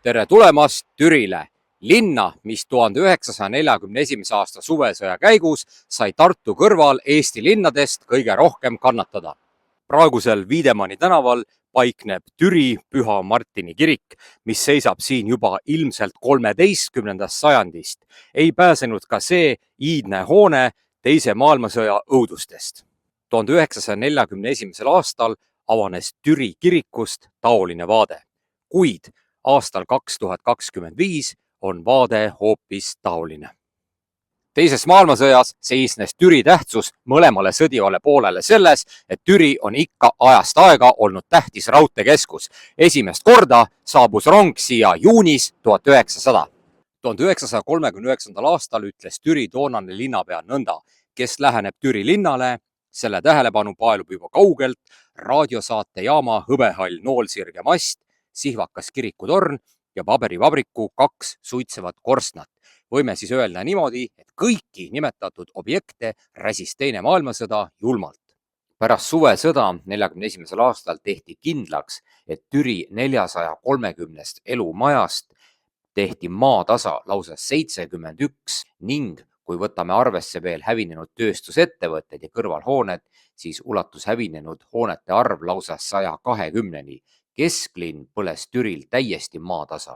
Tere tulemast Türile, linna, mis 1941. aasta suvesõja käigus sai Tartu kõrval Eesti linnadest kõige rohkem kannatada. Praegusel Wiedemanni tänaval paikneb Türi Püha Martini kirik, mis seisab siin juba ilmselt 13. sajandist. Ei pääsenud ka see iidne hoone teise maailmasõja õudustest. 1941. aastal avanes Türi kirikust taoline vaade, kuid aastal 2025 on vaade hoopis taoline. Teises maailmasõjas seisnes Türi tähtsus mõlemale sõdivale poolele selles, et Türi on ikka ajast aega olnud tähtis raudteekeskus. Esimest korda saabus rong siia juunis 1900. 1939. aastal ütles Türi toonane linnapea nõnda, kes läheneb Türi linnale, selle tähelepanu paelub juba kaugelt raadiosaatejaama hõbehall noolsirge mast, sihvakas kirikutorn ja paberivabriku 2 suitsevat korstnat. Võime siis öelda niimoodi, et kõiki nimetatud objekte räsis teine maailmasõda julmalt. Pärast suvesõda 41. aastal tehti kindlaks, et Türi 430 elumajast tehti maatasa lausa 71 ning kui võtame arvesse veel hävinenud tööstusettevõtted ja kõrvalhooned, siis ulatus hävinenud hoonete arv lausa 120-ni. Kesklinn põles Türil täiesti maatasa.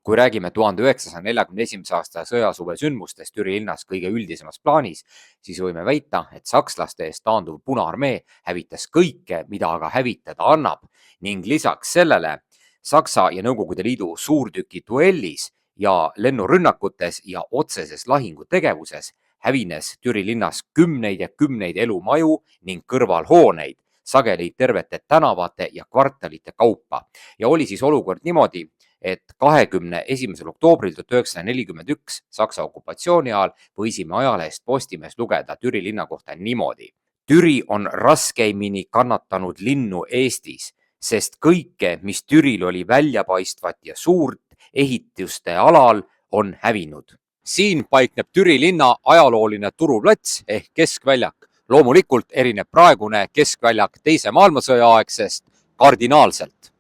Kui räägime 1941. aasta sõjasuve sündmustest Türi linnas kõige üldisemas plaanis, siis võime väita, et sakslaste eest taanduv Punaarmee hävitas kõike, mida aga hävitada annab ning lisaks sellele Saksa ja Nõukogude Liidu suurtüki duellis ja lennurünnakutes ja otseses lahingutegevuses hävines Türi linnas kümneid ja kümneid elumaju ning kõrvalhooneid, sageli tervete tänavate ja kvartalite kaupa. Ja oli siis olukord niimoodi, et 21. oktoobril 1941 Saksa okupatsiooni ajal võisime ajalehest Postimees lugeda Türi linna kohta niimoodi. Türi on raskeimini kannatanud linnu Eestis, sest kõike, mis Türil oli väljapaistvat ja suurt ehituste alal, on hävinud. Siin paikneb Türi linna ajalooline turuplats ehk keskväljak. Loomulikult erineb praegune keskväljak teise maailmasõja aegsest kardinaalselt.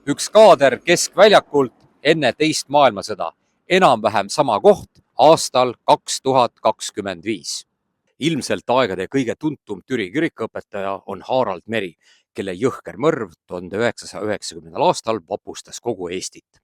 Üks kaader keskväljakult enne teist maailmasõda, enam-vähem sama koht aastal 2025. Ilmselt aegade kõige tuntum Türi kirikuõpetaja on Harald Meri, kelle jõhker mõrv 1990. aastal vapustas kogu Eestit.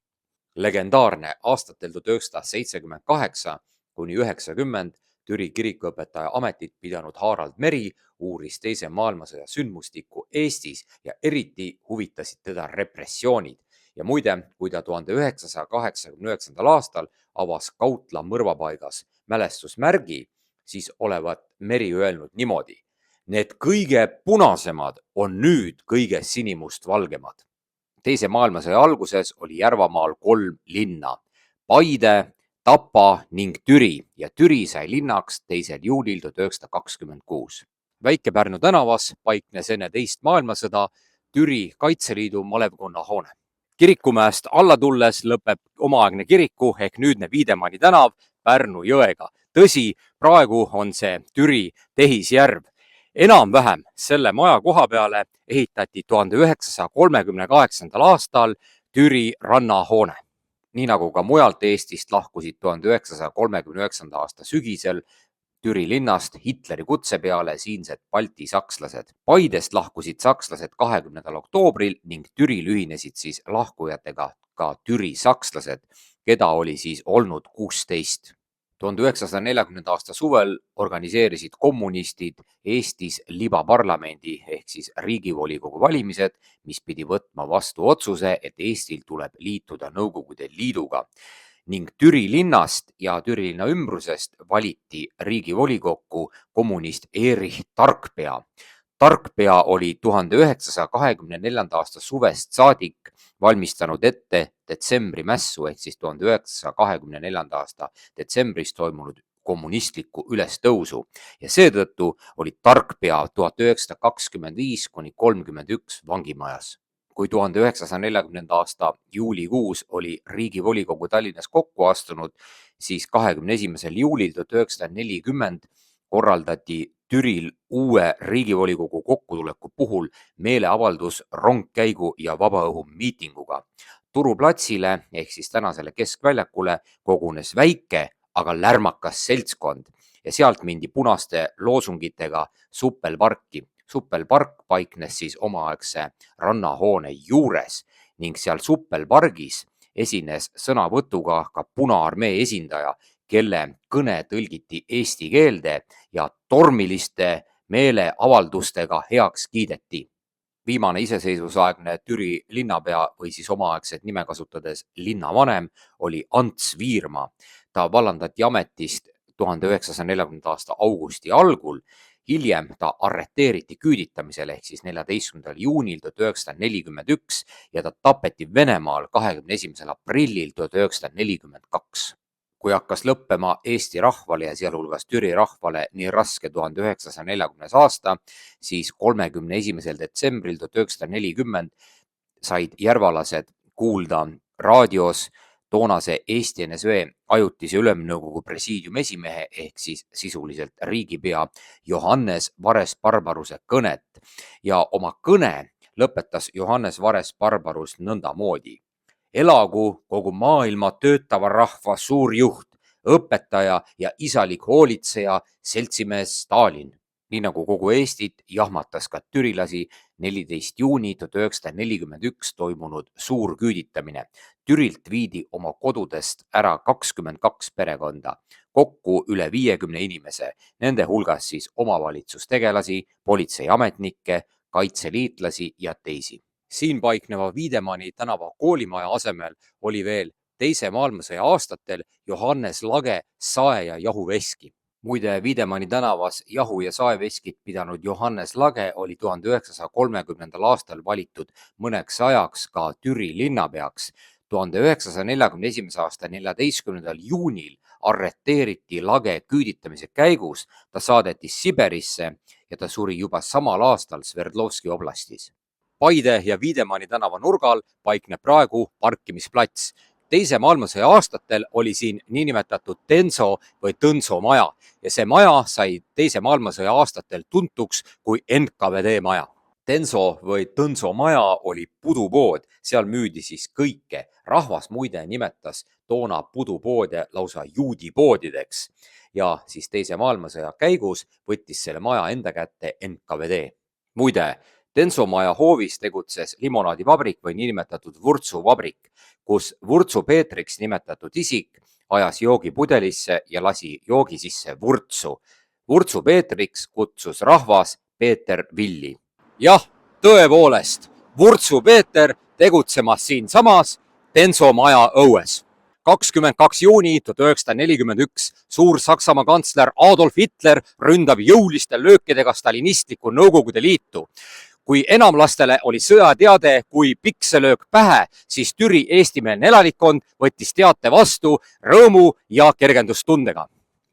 Legendaarne aastatel 1978 kuni 90 Türi kirikuõpetaja ametit pidanud Harald Meri uuris teise maailmasõja sündmustikku Eestis ja eriti huvitasid teda repressioonid. Ja muide, kui ta 1989. aastal avas Kautla mõrvapaigas mälestusmärgi, siis olevat Meri öelnud niimoodi. Need kõige punasemad on nüüd kõige sinimustvalgemad. Teise maailmasõja alguses oli Järvamaal 3 linna, Paide, Tapa ning Türi ja Türi sai linnaks 2. juulil 1926. Väike-Pärnu tänavas paiknes enne teist maailmasõda Türi Kaitseliidu malevkonna hoone. Kirikumäest alla tulles lõpeb omaaegne kiriku ehk nüüdne Wiedemanni tänav Pärnu jõega. Tõsi, praegu on see Türi tehisjärv. Enam-vähem selle maja koha peale ehitati 1938. aastal Türi rannahoone. Nii nagu ka mujalt Eestist lahkusid 1939. aasta sügisel Türi linnast Hitleri kutse peale siinsed Balti sakslased. Paidest lahkusid sakslased 20. oktoobril ning Türil ühinesid siis lahkujatega ka Türi sakslased, keda oli siis olnud 16. 1940. aasta suvel organiseerisid kommunistid Eestis libaparlamendi ehk siis riigivolikogu valimised, mis pidi võtma vastu otsuse, et Eestil tuleb liituda Nõukogude Liiduga. Ning Türi linnast ja Türi linna ümbrusest valiti riigivolikokku kommunist Erich Tarkpea. Tarkpea oli 1924. aasta suvest saadik valmistanud ette detsembri mässu ehk siis 1924. aasta detsembris toimunud kommunistlikku ülestõusu ja seetõttu oli Tarkpea 1925 kuni 31 vangimajas. Kui 1940. aasta juulikuus oli riigivolikogu Tallinnas kokku astunud, siis 21. juulil 1940 korraldati Türil uue riigivolikogu kokkutuleku puhul meeleavaldus rongkäigu ja vabaõhumiitinguga. Turuplatsile ehk siis tänasele Keskväljakule kogunes väike, aga lärmakas seltskond ja sealt mindi punaste loosungitega Suppelparki. Suppelpark paiknes siis omaaegse rannahoone juures ning seal Suppelpargis esines sõnavõtuga ka Punaarmee esindaja, kelle kõne tõlgiti eesti keelde ja tormiliste meeleavaldustega heaks kiideti. Viimane iseseisvusaegne Türi linnapea või siis omaaegset nime kasutades linnavanem oli Ants Viirma. Ta vallandati ametist 1940. aasta augusti algul. Hiljem ta arreteeriti küüditamisel ehk siis 14. juunil 1941 ja ta tapeti Venemaal 21. aprillil 1942. Kui hakkas lõppema Eesti rahvale ja sealhulgas Türi rahvale nii raske 1940. aasta, siis 31. detsembril 1940 said järvalased kuulda raadios toonase Eesti NSV ajutise ülemnõukogu presiidiumi esimehe ehk siis sisuliselt riigipea Johannes Vares-Barbaruse kõnet ja oma kõne lõpetas Johannes Vares-Barbarus nõndamoodi. Elagu kogu maailma töötava rahva suur juht, õpetaja ja isalik hoolitseja seltsimees Stalin. Nii nagu kogu Eestit jahmatas ka türilasi 14. juuni 1941 toimunud suur küüditamine. Türilt viidi oma kodudest ära 22 perekonda, kokku üle 50 inimese, nende hulgas siis omavalitsustegelasi, politseiametnikke, kaitseliitlasi ja teisi. Siin paikneva Wiedemanni tänava koolimaja asemel oli veel teise maailmasõja aastatel Johannes Lage sae- ja jahuveski. Muide, Wiedemanni tänavas jahu- ja saeveskit pidanud Johannes Lage oli 1930. aastal valitud mõneks ajaks ka Türi linnapeaks. 1941. aasta 14. juunil arreteeriti Lage küüditamise käigus, ta saadeti Siberisse ja ta suri juba samal aastal Sverdlovski oblastis. Paide ja Wiedemanni tänava nurgal paikneb praegu parkimisplats. Teise maailmasõja aastatel oli siin niinimetatud Tenso või Tõnso maja ja see maja sai teise maailmasõja aastatel tuntuks kui NKVD maja. Tenso või Tõnso maja oli pudupood, seal müüdi siis kõike. Rahvas muide nimetas toona pudupoode lausa juudipoodideks ja siis teise maailmasõja käigus võttis selle maja enda kätte NKVD. Muide, Tenso maja hoovis tegutses limonaadivabrik või niinimetatud vurtsuvabrik, kus Vurtsu Peetriks nimetatud isik ajas joogipudelisse ja lasi joogi sisse vurtsu. Vurtsu Peetriks kutsus rahvas Peeter Villi. Jah, tõepoolest, Vurtsu Peeter tegutsemas siinsamas Tenso maja õues. 22. juuni 1941 suur Saksamaa kantsler Adolf Hitler ründab jõuliste löökidega stalinistlikku Nõukogude Liitu. Kui enamlastele oli sõjateade kui pikselöök pähe, siis Türi eestimeelne elanikkond võttis teate vastu rõõmu ja kergendustundega.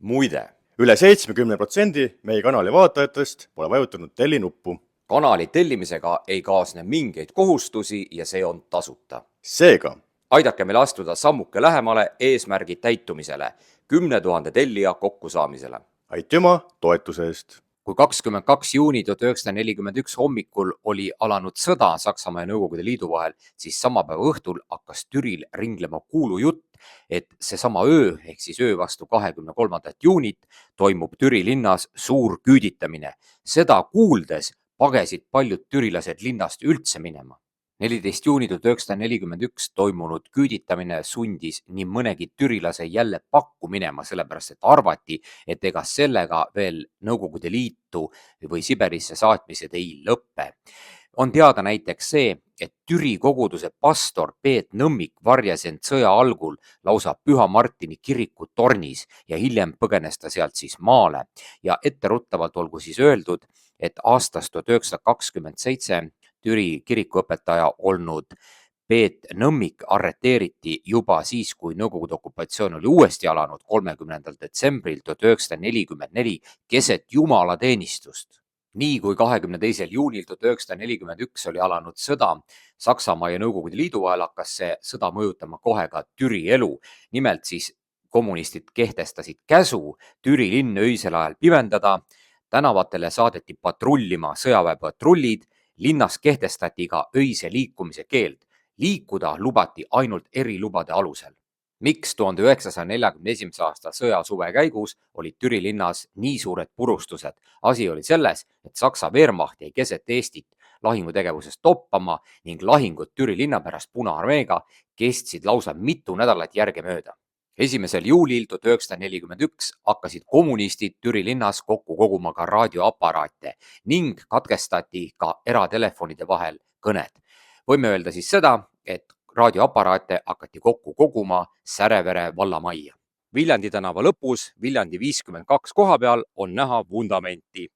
Muide, üle 70% meie kanali vaatajatest pole vajutanud telli nuppu. Kanali tellimisega ei kaasne mingeid kohustusi ja see on tasuta. Seega, aidake meil astuda sammuke lähemale eesmärgi täitumisele, 10 000 tellija kokkusaamisele. aitüma toetuse eest! Kui 22. juuni 1941 hommikul oli alanud sõda Saksamaa ja Nõukogude Liidu vahel, siis sama päeva õhtul hakkas Türil ringlema kuulujutt, et seesama öö ehk siis öö vastu 23. juunit toimub Türi linnas suur küüditamine. Seda kuuldes pagesid paljud türilased linnast üldse minema. 14. juuni 1941 toimunud küüditamine sundis nii mõnegi türilase jälle pakku minema, sellepärast et arvati, et ega sellega veel Nõukogude Liitu või Siberisse saatmised ei lõppe. On teada näiteks see, et Türi koguduse pastor Peet Nõmmik varjas end sõja algul lausa Püha Martini kiriku tornis ja hiljem põgenes ta sealt siis maale. Ja etteruttavalt olgu siis öeldud, et aastast 1927 Türi kirikuõpetaja olnud Peet Nõmmik arreteeriti juba siis, kui Nõukogude okupatsioon oli uuesti alanud 30. detsembril 1944 keset jumalateenistust. Nii kui 22. juunil 1941 oli alanud sõda Saksamaa ja Nõukogude Liidu vahel, hakkas see sõda mõjutama kohe ka Türi elu. Nimelt siis kommunistid kehtestasid käsu Türi linn öisel ajal pimendada, tänavatele saadeti patrullima sõjaväepatrullid, linnas kehtestati ka öise liikumise keeld. Liikuda lubati ainult erilubade alusel. Miks 1941. aasta sõjasuve käigus olid Türi linnas nii suured purustused? Asi oli selles, et Saksa Wehrmacht jäi keset Eestit lahingutegevusest toppama ning lahingud Türi linna pärast Punaarmeega kestsid lausa mitu nädalat järgemööda. 1. juulil 1941 hakkasid kommunistid Türi linnas kokku koguma ka raadioaparaate ning katkestati ka eratelefonide vahel kõned. Võime öelda siis seda, et raadioaparaate hakati kokku koguma Särevere vallamajja. Viljandi tänava lõpus Viljandi 52 koha peal on näha vundamenti.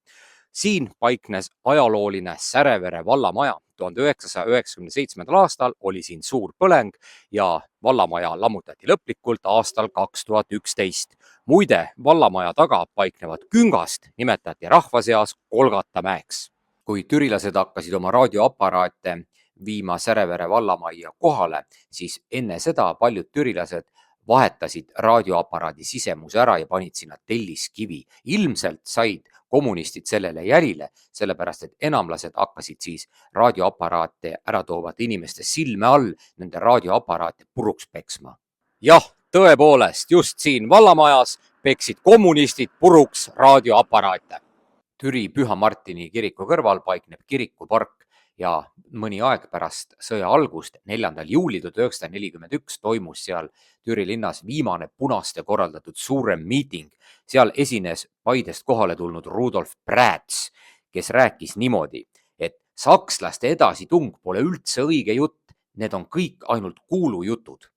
Siin paiknes ajalooline Särevere vallamaja. 1997. aastal oli siin suur põleng ja vallamaja lammutati lõplikult aastal 2011. Muide, vallamaja taga paiknevat küngast nimetati rahva seas Kolgata mäeks. Kui türilased hakkasid oma raadioaparaate viima Särevere vallamajja kohale, siis enne seda paljud türilased vahetasid raadioaparaadi sisemuse ära ja panid sinna telliskivi. Ilmselt said kommunistid sellele jälile, sellepärast et enamlased hakkasid siis raadioaparaate ära toovate inimeste silme all nende raadioaparaate puruks peksma. Jah, tõepoolest, just siin vallamajas peksid kommunistid puruks raadioaparaate. Türi Püha Martini kiriku kõrval paikneb kirikupark ja mõni aeg pärast sõja algust, 4. juulil 1941 toimus seal Türi linnas viimane punaste korraldatud suurem miiting. Seal esines Paidest kohale tulnud Rudolf Prääts, kes rääkis niimoodi, et sakslaste edasitung pole üldse õige jutt, need on kõik ainult kuulujutud.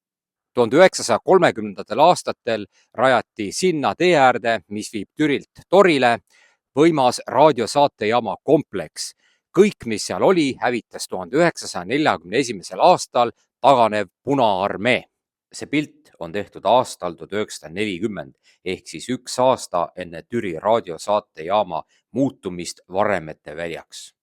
1930. aastatel rajati sinna tee äärde, mis viib Türilt Torile, võimas raadiosaatejaama kompleks. Kõik, mis seal oli, hävitas 1941. aastal taganev Punaarmee. See pilt on tehtud aastal 1940 ehk siis 1 aasta enne Türi raadiosaatejaama muutumist Varemete väljaks.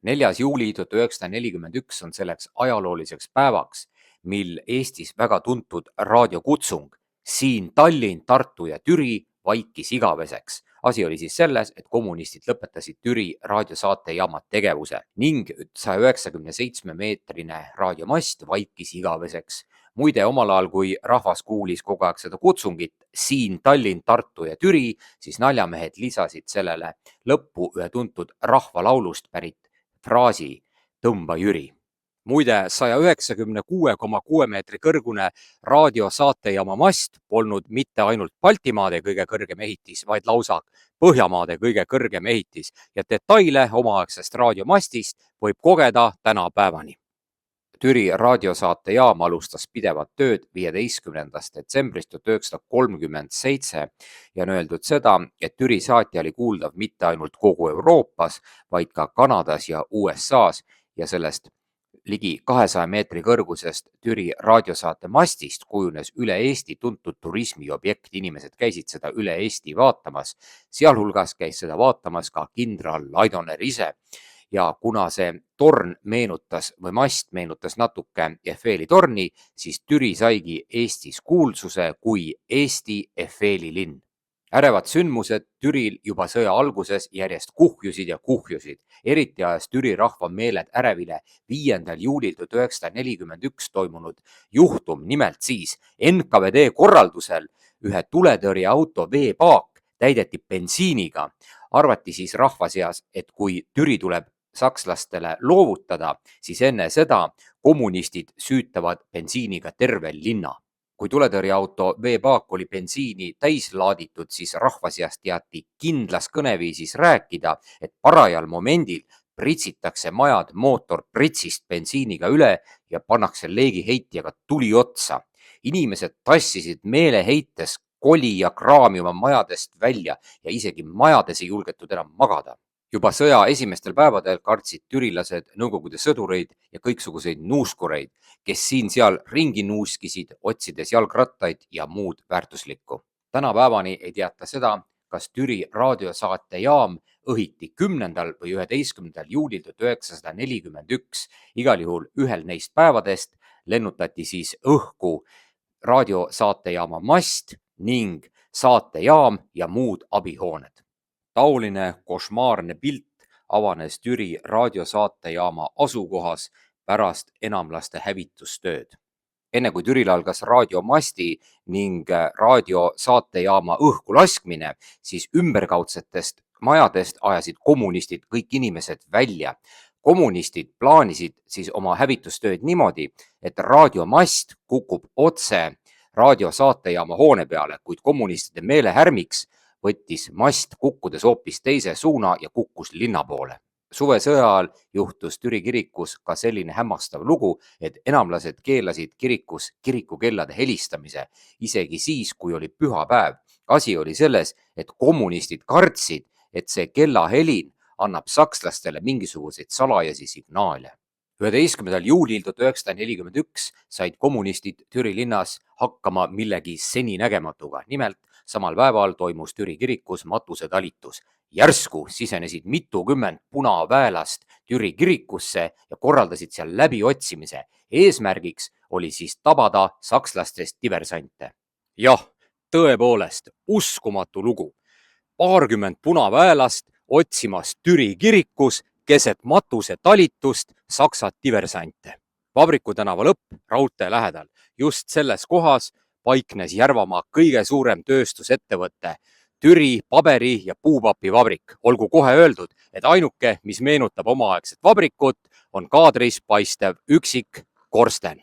4. juuli 1941 on selleks ajalooliseks päevaks, mil Eestis väga tuntud raadiokutsung Siin Tallinn, Tartu ja Türi vaikis igaveseks. Asi oli siis selles, et kommunistid lõpetasid Türi raadiosaatejaama tegevuse ning 197-meetrine raadiomast vaikis igaveseks. Muide, omal ajal, kui rahvas kuulis kogu aeg seda kutsungit Siin Tallinn, Tartu ja Türi, siis naljamehed lisasid sellele lõppu ühe tuntud rahvalaulust pärit fraasi Tõmba Jüri. Muide, 196,6 meetri kõrgune raadiosaatejaama mast polnud mitte ainult Baltimaade kõige kõrgem ehitis, vaid lausa Põhjamaade kõige kõrgem ehitis ja detaile omaaegsest raadiomastist võib kogeda tänapäevani. Türi raadiosaatejaam alustas pidevat tööd 15. detsembrist 1937 ja on öeldud seda, et Türi saatja oli kuuldav mitte ainult kogu Euroopas, vaid ka Kanadas ja USAs ja sellest ligi 200 meetri kõrgusest Türi raadiosaate mastist kujunes üle Eesti tuntud turismiobjekt. Inimesed käisid seda üle Eesti vaatamas, sealhulgas käis seda vaatamas ka kindral Laidoner ise. Ja kuna see torn meenutas või mast meenutas natuke Eiffeli torni, siis Türi saigi Eestis kuulsuse kui Eesti Eiffeli linn. Ärevad sündmused Türil juba sõja alguses järjest kuhjusid ja kuhjusid. Eriti ajas Türi rahva meeled ärevile 5. juulil 1941 toimunud juhtum, nimelt siis NKVD korraldusel ühe tuletõrjeauto veepaak täideti bensiiniga. Arvati siis rahva seas, et kui Türi tuleb sakslastele loovutada, siis enne seda kommunistid süütavad bensiiniga terve linna. Kui tuletõrjeauto veepaak oli bensiini täis laaditud, siis rahva seast teati kindlas kõneviisis rääkida, et parajal momendil pritsitakse majad mootor pritsist bensiiniga üle ja pannakse leegiheitjaga tuli otsa. Inimesed tassisid meeleheites koli ja kraami oma majadest välja ja isegi majades ei julgetud enam magada. Juba sõja esimestel päevadel kartsid türilased Nõukogude sõdureid ja kõiksuguseid nuuskureid, kes siin-seal ringi nuuskisid, otsides jalgrattaid ja muud väärtuslikku. Tänapäevani ei teata seda, kas Türi raadiosaatejaam õhiti 10. või 11. juulil 1941. Igal juhul ühel neist päevadest lennutati siis õhku raadiosaatejaama mast ning saatejaam ja muud abihooned. Taoline košmaarne pilt avanes Türi raadiosaatejaama asukohas pärast enamlaste hävitustööd. Enne kui Türil algas raadiomasti ning raadiosaatejaama õhku laskmine, siis ümberkaudsetest majadest ajasid kommunistid kõik inimesed välja. Kommunistid plaanisid siis oma hävitustööd niimoodi, et raadiomast kukub otse raadiosaatejaama hoone peale, kuid kommunistide meelehärmiks võttis mast kukkudes hoopis teise suuna ja kukkus linna poole. Suvesõja ajal juhtus Türi kirikus ka selline hämmastav lugu, et enamlased keelasid kirikus kirikukellade helistamise, isegi siis, kui oli pühapäev. Asi oli selles, et kommunistid kartsid, et see kellahelin annab sakslastele mingisuguseid salajasi signaale. 11. juulil 1941 said kommunistid Türi linnas hakkama millegi seninägematuga. Nimelt, samal päeval toimus Türi kirikus matusetalitus. Järsku sisenesid mitukümmend punaväelast Türi kirikusse ja korraldasid seal läbiotsimise. Eesmärgiks oli siis tabada sakslastest diversante. Jah, tõepoolest, uskumatu lugu. Paarkümmend punaväelast otsimas Türi kirikus keset matusetalitust Saksa diversante. Vabriku tänava lõpp raudtee lähedal. Just selles kohas paiknes Järvamaa kõige suurem tööstusettevõte, Türi paberi- ja puupapivabrik. Olgu kohe öeldud, et ainuke, mis meenutab omaaegset vabrikut, on kaadris paistev üksik korsten.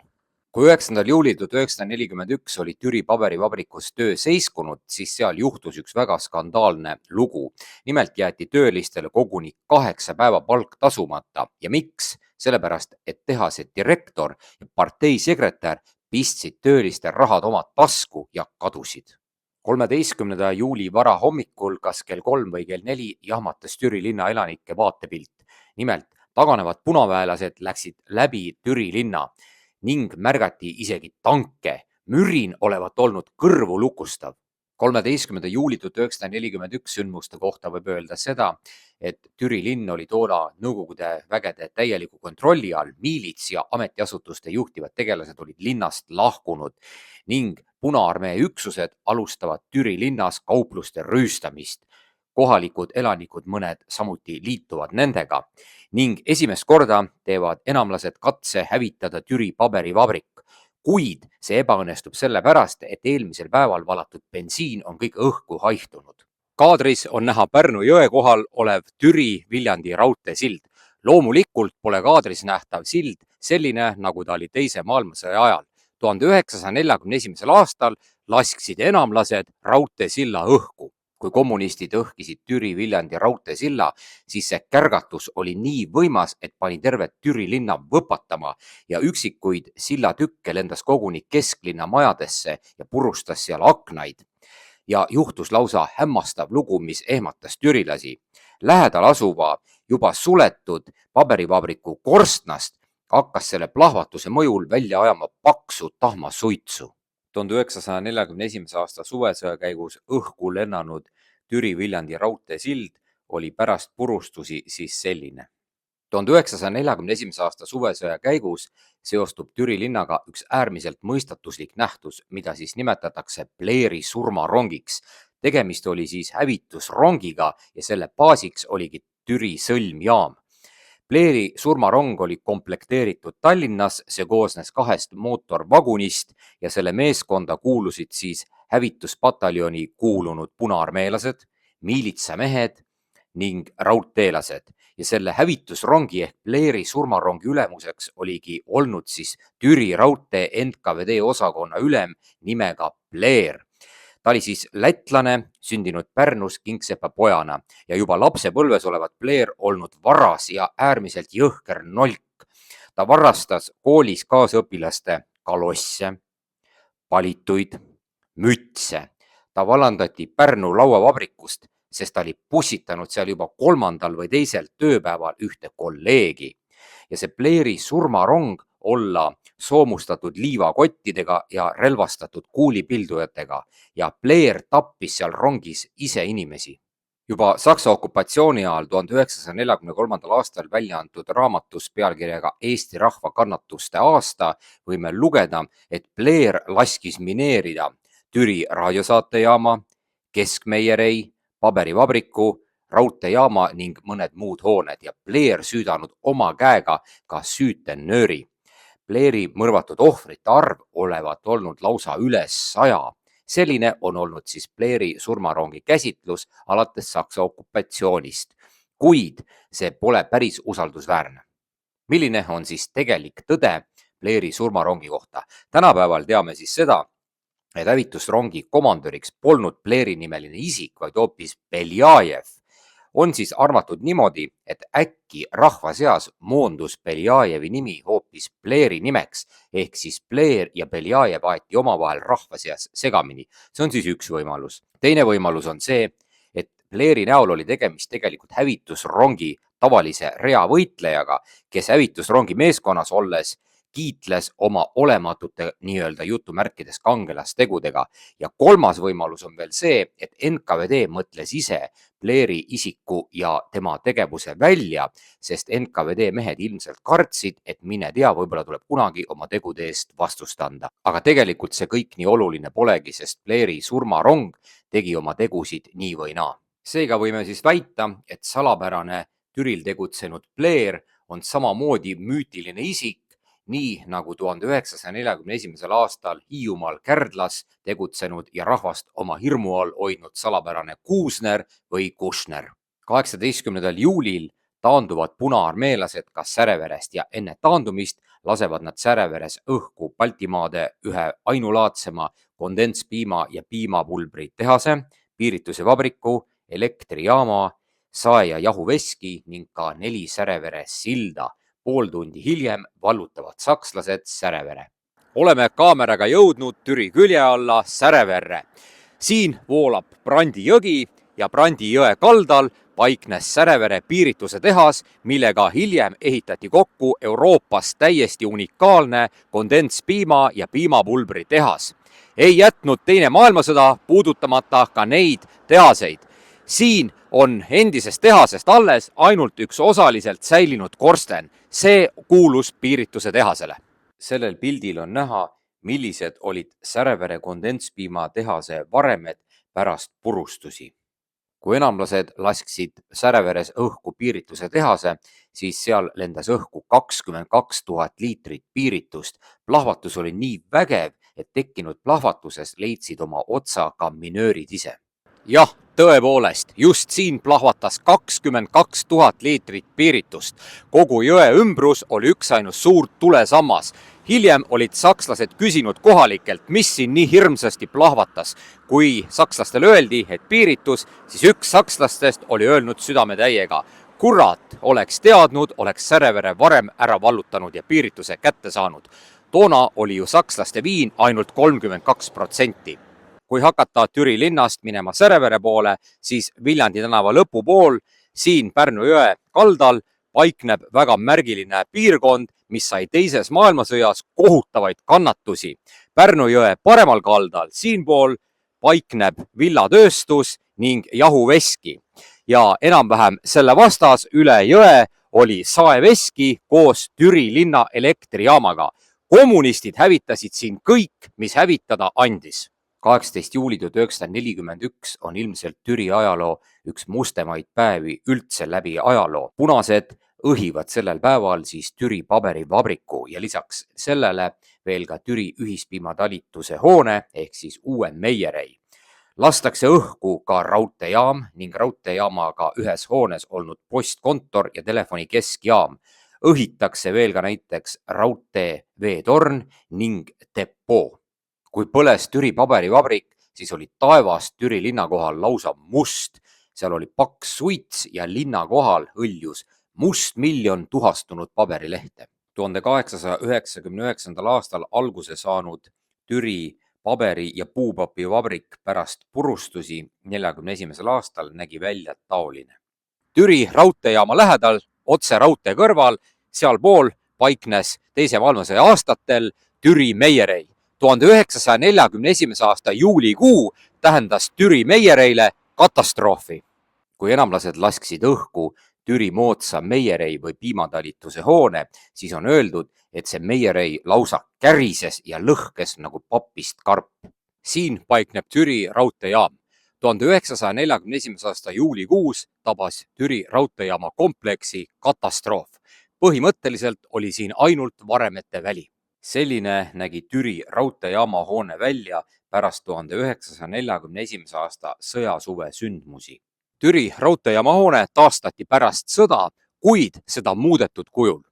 Kui 9. juulil 1941 oli Türi paberivabrikus töö seiskunud, siis seal juhtus üks väga skandaalne lugu. Nimelt jäeti töölistele koguni 8 päeva palk tasumata. Ja miks? Sellepärast, et tehase direktor ja parteisekretär pistsid tööliste rahad omad tasku ja kadusid. 13. juuli varahommikul, kas kell 3 või kell 4, jahmatas Türi linna elanike vaatepilt. Nimelt, taganevad punaväelased läksid läbi Türi linna ning märgati isegi tanke. Mürin olevat olnud kõrvu lukustav. 13. juuli 1941 sündmuste kohta võib öelda seda, et Türi linn oli toona Nõukogude vägede täieliku kontrolli all. Miilits ja ametiasutuste juhtivad tegelased olid linnast lahkunud ning Punaarmee üksused alustavad Türi linnas kaupluste rüüstamist. Kohalikud elanikud, mõned samuti liituvad nendega ning esimest korda teevad enamlased katse hävitada Türi paberivabrik. Kuid see ebaõnnestub sellepärast, et eelmisel päeval valatud bensiin on kõik õhku haihtunud. Kaadris on näha Pärnu jõe kohal olev Türi-Viljandi raudteesild. Loomulikult pole kaadris nähtav sild selline, nagu ta oli teise maailmasõja ajal. 1941. aastal lasksid enamlased raudteesilla õhku. Kui kommunistid õhkisid Türi-Viljandi raudteesilla, siis see kärgatus oli nii võimas, et pani tervet Türi linna võpatama ja üksikuid sillatükke lendas koguni kesklinna majadesse ja purustas seal aknaid. Ja juhtus lausa hämmastav lugu, mis ehmatas türilasi. Lähedal asuva juba suletud paberivabriku korstnast hakkas selle plahvatuse mõjul välja ajama paksu tahmasuitsu. 1941. aasta suvesõja käigus õhku lennanud Türi-Viljandi raudteesild oli pärast purustusi siis selline. 1941. aasta suvesõja käigus seostub Türi linnaga üks äärmiselt mõistatuslik nähtus, mida siis nimetatakse Blairi surmarongiks. Tegemist oli siis hävitusrongiga ja selle baasiks oligi Türi sõlmjaam. Blairi surmarong oli komplekteeritud Tallinnas, see koosnes 2 mootorvagunist ja selle meeskonda kuulusid siis hävituspataljoni kuulunud punaarmeelased, miilitsamehed ning raudteelased. Ja selle hävitusrongi ehk Blairi surmarongi ülemuseks oligi olnud siis Türi raudtee NKVD osakonna ülem nimega Blair. Ta oli siis lätlane, sündinud Pärnus Kingsepa pojana ja juba lapsepõlves olevat Blair olnud varas ja äärmiselt jõhker nolk. Ta varastas koolis kaasõpilaste kalosse, palituid, mütse. Ta vallandati Pärnu lauavabrikust, sest ta oli pussitanud seal juba 3. või 2. tööpäeval ühte kolleegi. Ja see Blairi surmarong olla soomustatud liivakottidega ja relvastatud kuulipildujatega ja Blair tappis seal rongis ise inimesi. Juba Saksa okupatsiooni ajal 1943. aastal välja antud raamatus pealkirjaga Eesti rahva kannatuste aasta võime lugeda, et Blair laskis mineerida Türi raadiosaatejaama, Keskmeierei, paberivabriku, raudteejaama ning mõned muud hooned ja Blair süüdanud oma käega ka süütenööri. Blairi mõrvatud ohvrite arv olevat olnud lausa üle 100. Selline on olnud siis Blairi surmarongi käsitlus alates Saksa okupatsioonist, kuid see pole päris usaldusväärne. Milline on siis tegelik tõde Blairi surmarongi kohta? Tänapäeval teame siis seda, et hävitusrongi komandöriks polnud Blairi nimeline isik, vaid hoopis Beljajev. On siis arvatud niimoodi, et äkki rahva seas moondus Beljajevi nimi hoopis Blairi nimeks, ehk siis Blair ja Beljajev aeti omavahel rahva seas segamini. See on siis üks võimalus. Teine võimalus on see, et Blairi näol oli tegemist tegelikult hävitusrongi tavalise reavõitlejaga, kes hävitusrongi meeskonnas olles kiitles oma olematute nii-öelda jutumärkides kangelastegudega. Ja kolmas võimalus on veel see, et NKVD mõtles ise Blairi isiku ja tema tegevuse välja, sest NKVD mehed ilmselt kartsid, et mine tea, võib-olla tuleb kunagi oma tegude eest vastust anda. Aga tegelikult see kõik nii oluline polegi, sest Blairi surmarong tegi oma tegusid nii või naa. Seega võime siis väita, et salapärane Türil tegutsenud Blair on samamoodi müütiline isik, nii nagu 1941. aastal Hiiumaal Kärdlas tegutsenud ja rahvast oma hirmu all hoidnud salapärane Kuusner või Kushner. 18. juulil taanduvad punaarmeelased ka Säreverest ja enne taandumist lasevad nad Säreveres õhku Baltimaade ühe ainulaadsema kondentspiima ja piimapulbri tehase, piirituse vabriku, elektrijaama, sae- ja jahuveski ning ka 4 Särevere silda. Pool tundi hiljem vallutavad sakslased Särevere. Oleme kaameraga jõudnud Türi külje alla Säreverre. Siin voolab Brandi jõgi ja Brandi jõe kaldal paiknes Särevere piirituse tehas, millega hiljem ehitati kokku Euroopas täiesti unikaalne kondentspiima ja piimapulbri tehas. Ei jätnud Teine maailmasõda puudutamata ka neid tehaseid. Siin on endisest tehasest alles ainult üks osaliselt säilinud korsten. See kuulus piirituse tehasele. Sellel pildil on näha, millised olid Särevere kondentspiima tehase varemed pärast purustusi. Kui enamlased lasksid Säreveres õhku piirituse tehase, siis seal lendas õhku 22 000 liitrit piiritust. Plahvatus oli nii vägev, et tekkinud plahvatuses leidsid oma otsa ka minöörid ise. Jah, tõepoolest, just siin plahvatas 22 000 liitrit piiritust. Kogu jõe ümbrus oli üksainus suur tulesammas. Hiljem olid sakslased küsinud kohalikelt, mis siin nii hirmsasti plahvatas. Kui sakslastele öeldi, et piiritus, siis üks sakslastest oli öelnud südametäiega: kurat, oleks teadnud, oleks Särevere varem ära vallutanud ja piirituse kätte saanud. Toona oli ju sakslaste viin ainult 32%. Kui hakata Türi linnast minema Särevere poole, siis Viljandi tänava lõpupool, siin Pärnu jõe kaldal, paikneb väga märgiline piirkond, mis sai teises maailmasõjas kohutavaid kannatusi. Pärnu jõe paremal kaldal, siinpool, paikneb villatööstus ning jahuveski. Ja enam-vähem selle vastas üle jõe oli saeveski koos Türi linna elektrijaamaga. Kommunistid hävitasid siin kõik, mis hävitada andis. 18. juuli 1941 on ilmselt Türi ajaloo üks mustemaid päevi üldse läbi ajaloo. Punased õhivad sellel päeval siis Türi paberivabriku ja lisaks sellele veel ka Türi ühispiimatalituse hoone ehk siis uue Meierei. Lastakse õhku ka raudteejaam ning raudteejaamaga ühes hoones olnud postkontor ja telefoni keskjaam. Õhitakse veel ka näiteks raudtee veetorn ning depoo. Kui põles Türi paberivabrik, siis oli taevas Türi linna kohal lausa must. Seal oli paks suits ja linna kohal hõljus must miljon tuhastunud paberilehte. 1899. aastal alguse saanud Türi paberi- ja puupapivabrik pärast purustusi 1941. aastal nägi välja taoline. Türi raudteejaama lähedal, otse raudtee kõrval, sealpool paiknes Teise maailmasõja aastatel Türi Meierei. 1941. aasta juulikuu tähendas Türi Meiereile katastroofi. Kui enamlased lasksid õhku Türi moodsa Meierei või piimatalituse hoone, siis on öeldud, et see Meierei lausa kärises ja lõhkes nagu papist karp. Siin paikneb Türi raudteejaam. 1941. aasta juulikuus tabas Türi raudteejaama kompleksi katastroof. Põhimõtteliselt oli siin ainult varemete väli. Selline nägi Türi raudteejaama hoone välja pärast 1941. aasta sõjasuve sündmusi. Türi raudteejaama hoone taastati pärast sõda, kuid seda muudetud kujul.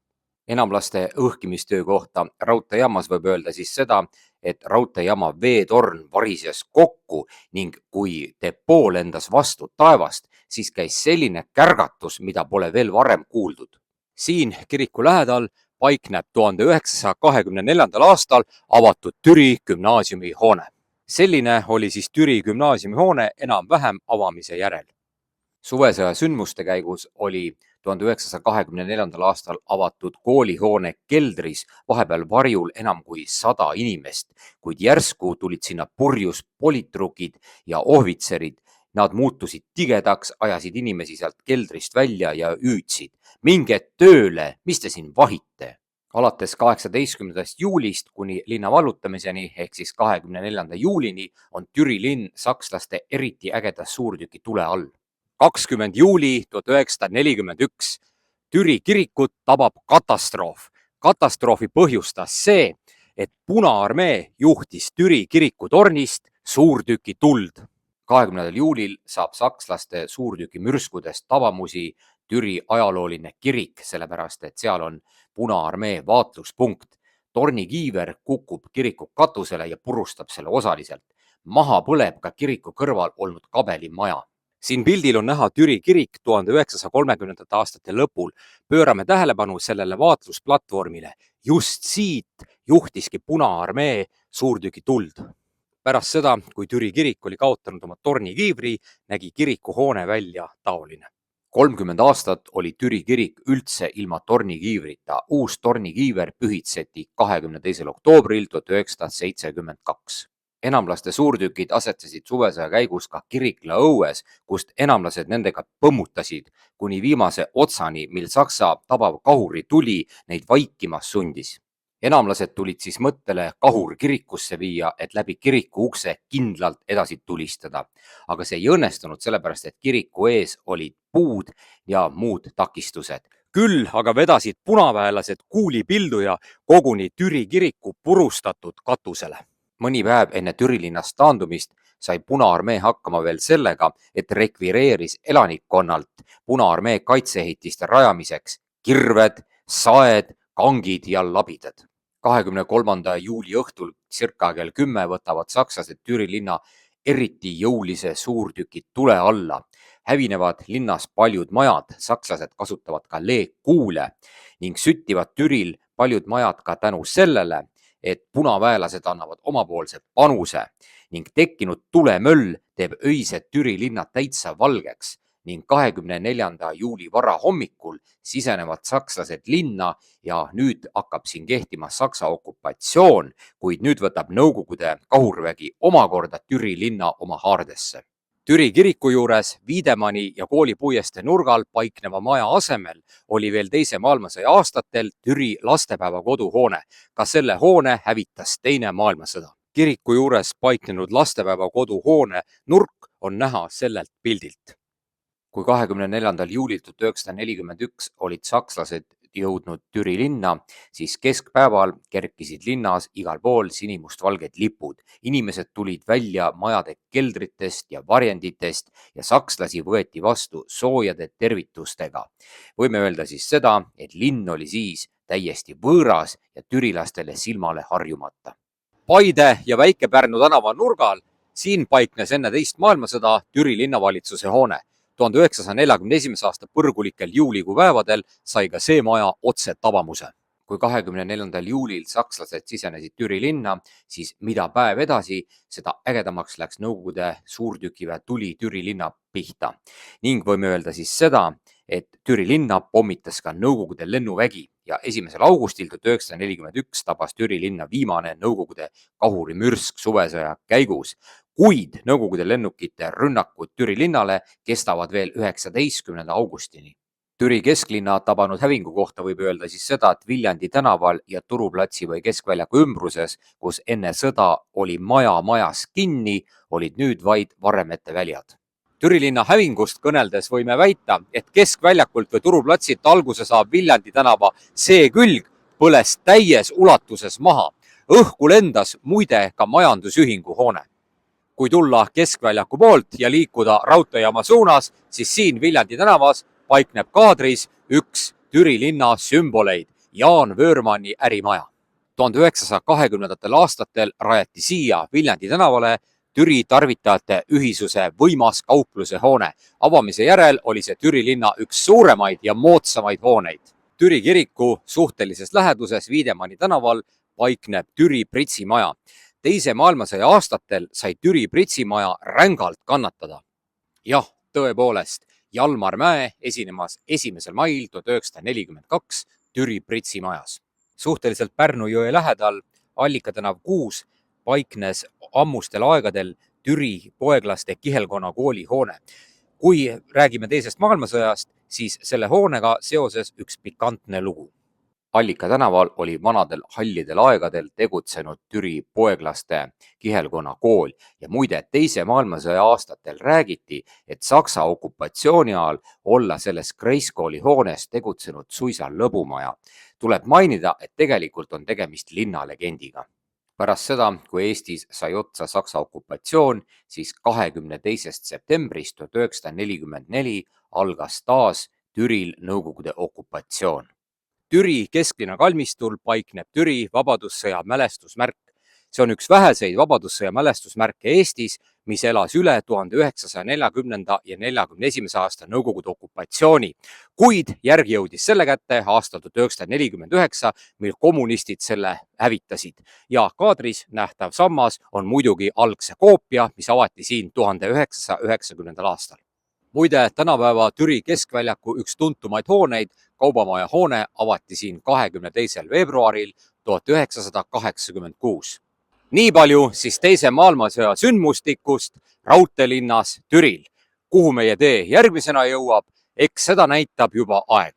Enamlaste õhkimistöö kohta raudteejaamas võib öelda siis seda, et raudteejaama veetorn varises kokku ning kui depoo lendas vastu taevast, siis käis selline kärgatus, mida pole veel varem kuuldud. Siin kiriku lähedal paikneb 1924. aastal avatud Türi gümnaasiumi hoone. Selline oli siis Türi gümnaasiumi hoone enam-vähem avamise järel. Suvesõja sündmuste käigus oli 1924. aastal avatud koolihoone keldris vahepeal varjul enam kui 100 inimest, kuid järsku tulid sinna purjus politrukid ja ohvitserid. Nad muutusid tigedaks, ajasid inimesi sealt keldrist välja ja hüüdsid: minge tööle, mis te siin vahite? Alates 18. juulist kuni linna vallutamiseni ehk siis 24. juulini on Türi linn sakslaste eriti ägeda suurtüki tule all. 20. juuli 1941. Türi kirikut tabab katastroof. Katastroofi põhjustas see, et Punaarmee juhtis Türi kiriku tornist suurtüki tuld. 20. juulil saab sakslaste suurtüki mürskudest tabamusi Türi ajalooline kirik, sellepärast et seal on Punaarmee vaatluspunkt. Tornikiiver kukub kiriku katusele ja purustab selle osaliselt. Maha põleb ka kiriku kõrval olnud kabelimaja. Siin pildil on näha Türi kirik 1930. aastate lõpul. Pöörame tähelepanu sellele vaatlusplatvormile. Just siit juhtiski Punaarmee suurtüki tuld. Pärast seda, kui Türi kirik oli kaotanud oma tornikiivri, nägi kiriku hoone välja taoline. 30 aastat oli Türi kirik üldse ilma tornikiivrita. Uus tornikiiver pühitseti 22. oktoobril 1972. Enamlaste suurtükid asetsesid suvesõja käigus ka Kirikla õues, kust enamlased nendega põmmutasid kuni viimase otsani, mil Saksa tabav kahuri tuli neid vaikimas sundis. Enamlased tulid siis mõttele kahur kirikusse viia, et läbi kiriku ukse kindlalt edasi tulistada. Aga see ei õnnestunud sellepärast, et kiriku ees olid puud ja muud takistused. Küll aga vedasid punaväelased kuulipilduja koguni Türi kiriku purustatud katusele. Mõni päev enne Türi linnast taandumist sai Punaarmee hakkama veel sellega, et rekvireeris elanikkonnalt Punaarmee kaitseehitiste rajamiseks kirved, saed, kangid ja labidad. 23. juuli õhtul circa kell 10 võtavad sakslased Türi linna eriti jõulise suurtüki tule alla. Hävinevad linnas paljud majad, sakslased kasutavad ka leekkuule ning süttivad Türil paljud majad ka tänu sellele, et punaväelased annavad omapoolse panuse ning tekkinud tulemöll teeb öised Türi linna täitsa valgeks ning 24. juuli varahommikul sisenevad sakslased linna ja nüüd hakkab siin kehtima Saksa okupatsioon, kuid nüüd võtab Nõukogude kahurvägi omakorda Türi linna oma haardesse. Türi kiriku juures Wiedemanni ja koolipuiestee nurgal paikneva maja asemel oli veel teise maailmasõja aastatel Türi lastepäevakodu hoone. Ka selle hoone hävitas teine maailmasõda. Kiriku juures paiknenud lastepäevakodu hoone nurk on näha sellelt pildilt. Kui 24. juulil 1941 olid sakslased jõudnud Türi linna, siis keskpäeval kerkisid linnas igal pool sinimustvalged lipud. Inimesed tulid välja majade keldritest ja varjenditest ja sakslasi võeti vastu soojade tervitustega. Võime öelda siis seda, et linn oli siis täiesti võõras ja türilastele silmale harjumata. Paide ja Väike-Pärnu tänava nurgal, siin paiknes enne teist maailmasõda Türi linnavalitsuse hoone. 1941. aasta põrgulikel juulikuu päevadel sai ka see maja otse tabamuse. Kui 24. juulil sakslased sisenesid Türi linna, siis mida päev edasi, seda ägedamaks läks Nõukogude suurtükiväe tuli Türi linna pihta. Ning võime öelda siis seda, et Türi linna pommitas ka Nõukogude lennuvägi ja 1. augustil 1941 tabas Türi linna viimane Nõukogude kahurimürsk suvesõja käigus. Kuid Nõukogude lennukite rünnakud Türi linnale kestavad veel 19. augustini. Türi kesklinna tabanud hävingu kohta võib öelda siis seda, et Viljandi tänaval ja Turuplatsi või Keskväljaku ümbruses, kus enne sõda oli maja majas kinni, olid nüüd vaid varemete väljad. Türi linna hävingust kõneldes võime väita, et Keskväljakult või Turuplatsilt alguse saab Viljandi tänava see külg põles täies ulatuses maha. Õhku lendas muide ka majandusühingu hoone. Kui tulla Keskväljaku poolt ja liikuda raudteejaama suunas, siis siin Viljandi tänavas paikneb kaadris üks Türi linna sümboleid, Jaan Vöörmanni ärimaja. 1920. aastatel rajati siia Viljandi tänavale Türi tarvitajate ühisuse võimas kaupluse hoone. Avamise järel oli see Türi linna üks suuremaid ja moodsamaid hooneid. Türi kiriku suhtelises läheduses Wiedemanni tänaval paikneb Türi pritsimaja. Teise maailmasõja aastatel sai Türi pritsimaja rängalt kannatada. Jah, tõepoolest, Jalmar Mäe esinemas 1. mail 1942 Türi pritsimajas. Suhteliselt Pärnu jõe lähedal Allika tänav 6 paiknes ammustel aegadel Türi poeglaste kihelkonna kooli hoone. Kui räägime teisest maailmasõjast, siis selle hoonega seoses üks pikantne lugu. Allika tänaval oli vanadel hallidel aegadel tegutsenud Türi poeglaste kihelkonna kool ja muide teise maailmasõja aastatel räägiti, et Saksa okupatsiooni ajal olla selles kreiskooli hoones tegutsenud suisa lõbumaja. Tuleb mainida, et tegelikult on tegemist linnalegendiga. Pärast seda, kui Eestis sai otsa Saksa okupatsioon, siis 22. septembrist 1944 algas taas Türil Nõukogude okupatsioon. Türi kesklinna kalmistul paikneb Türi Vabadussõja mälestusmärk. See on üks väheseid Vabadussõja mälestusmärke Eestis, mis elas üle 1940. ja 1941. aasta Nõukogude okupatsiooni, kuid järgi jõudis selle kätte aastal 1949, mil kommunistid selle hävitasid. Ja kaadris nähtav sammas on muidugi algse koopia, mis avati siin 1990. aastal. Muide, tänapäeva Türi Keskväljaku üks tuntumaid hooneid, kaubamaja hoone, avati siin 22. veebruaril 1986. Nii palju siis teise maailmasõja sündmustikust raudteelinnas Türil. Kuhu meie tee järgmisena jõuab, eks seda näitab juba aeg.